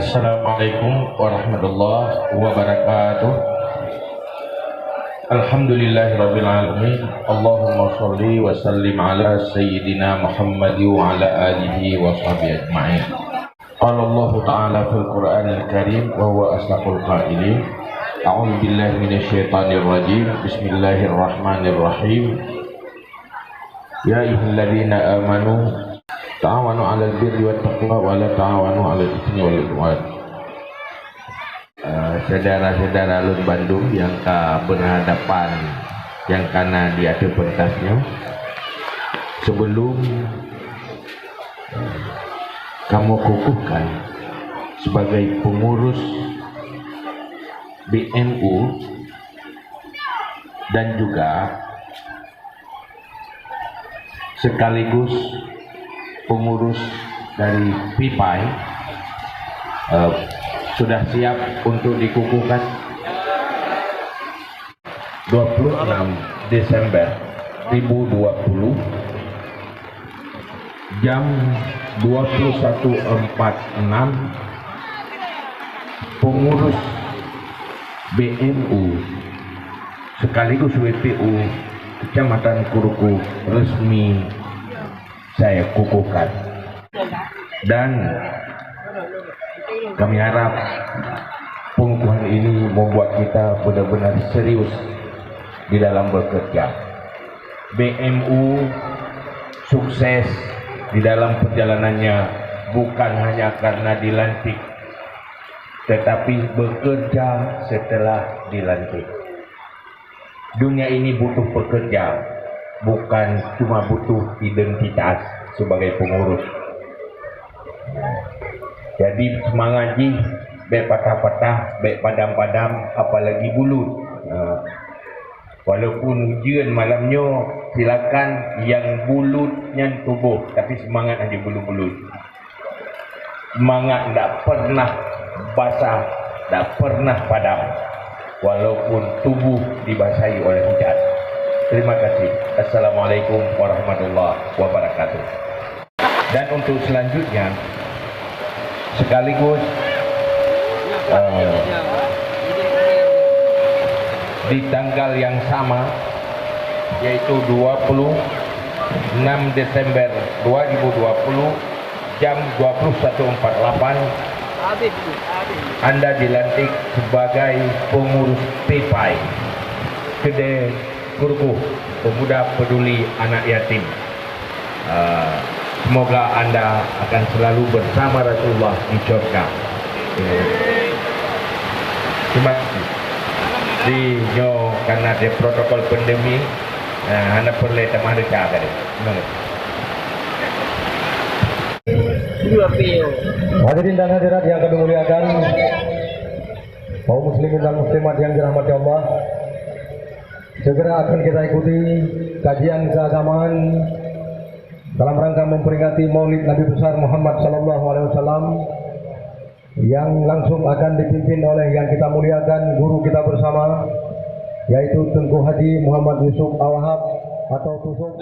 Assalamualaikum warahmatullahi wabarakatuh. Alhamdulillahirabbil alamin. Allahumma shalli wa sallim ala sayyidina Muhammad wa ala alihi wa sahbihi ajma'in. Qala Allah ta'ala fil Qur'anil Karim wa huwa asdaqul qailin. A'udzu billahi minasyaitonir rajim. Bismillahirrahmanirrahim. Ya ayyuhalladzina amanu ta'awanu 'alal birri wat taqwa wa la ta'awanu 'alal itsmi wal 'udwan. Saudara-saudara Alun Bandung yang berhadapan yang karena di ada pentasnya, sebelum kamu kukuhkan sebagai pengurus BNU dan juga sekaligus pengurus dari PIPAI, sudah siap untuk dikukuhkan 26 Desember 2020 jam 21.46 pengurus BNU sekaligus WPU Kecamatan Kuruku resmi saya kukuhkan, dan kami harap pengukuhan ini membuat kita benar-benar serius di dalam bekerja. BNU sukses di dalam perjalanannya bukan hanya karena dilantik, tetapi bekerja setelah dilantik. Dunia ini butuh pekerja, bukan cuma butuh identitas sebagai pengurus. Jadi semangat ji, baik patah-patah, baik padam-padam, apalagi bulut. Walaupun ujian malamnya, silakan yang bulutnya tubuh, tapi semangat aja bulut-bulut. Semangat tidak pernah basah, tidak pernah padam, walaupun tubuh dibasahi oleh hujan. Terima kasih. Assalamualaikum warahmatullahi wabarakatuh. Dan untuk selanjutnya, sekaligus di tanggal yang sama, yaitu 26 Desember 2020 jam 21.48 Anda dilantik sebagai pengurus PIPAI Kedai Kuruku, Pemuda Peduli Anak Yatim. Semoga Anda akan selalu bersama Rasulullah di surga. Terima kasih. Di nyo karena ada protokol pandemi, Anda perlu tamah dekat tadi. Hadirin dan hadirat yang kami muliakan, kaum muslimin dan muslimat yang dirahmati Allah, segera akan kita ikuti kajian keagamaan dalam rangka memperingati Maulid Nabi besar Muhammad SAW yang langsung akan dipimpin oleh yang kita muliakan guru kita bersama, yaitu Tengku Haji Muhammad Yusuf Al-Wahab atau Tusuk.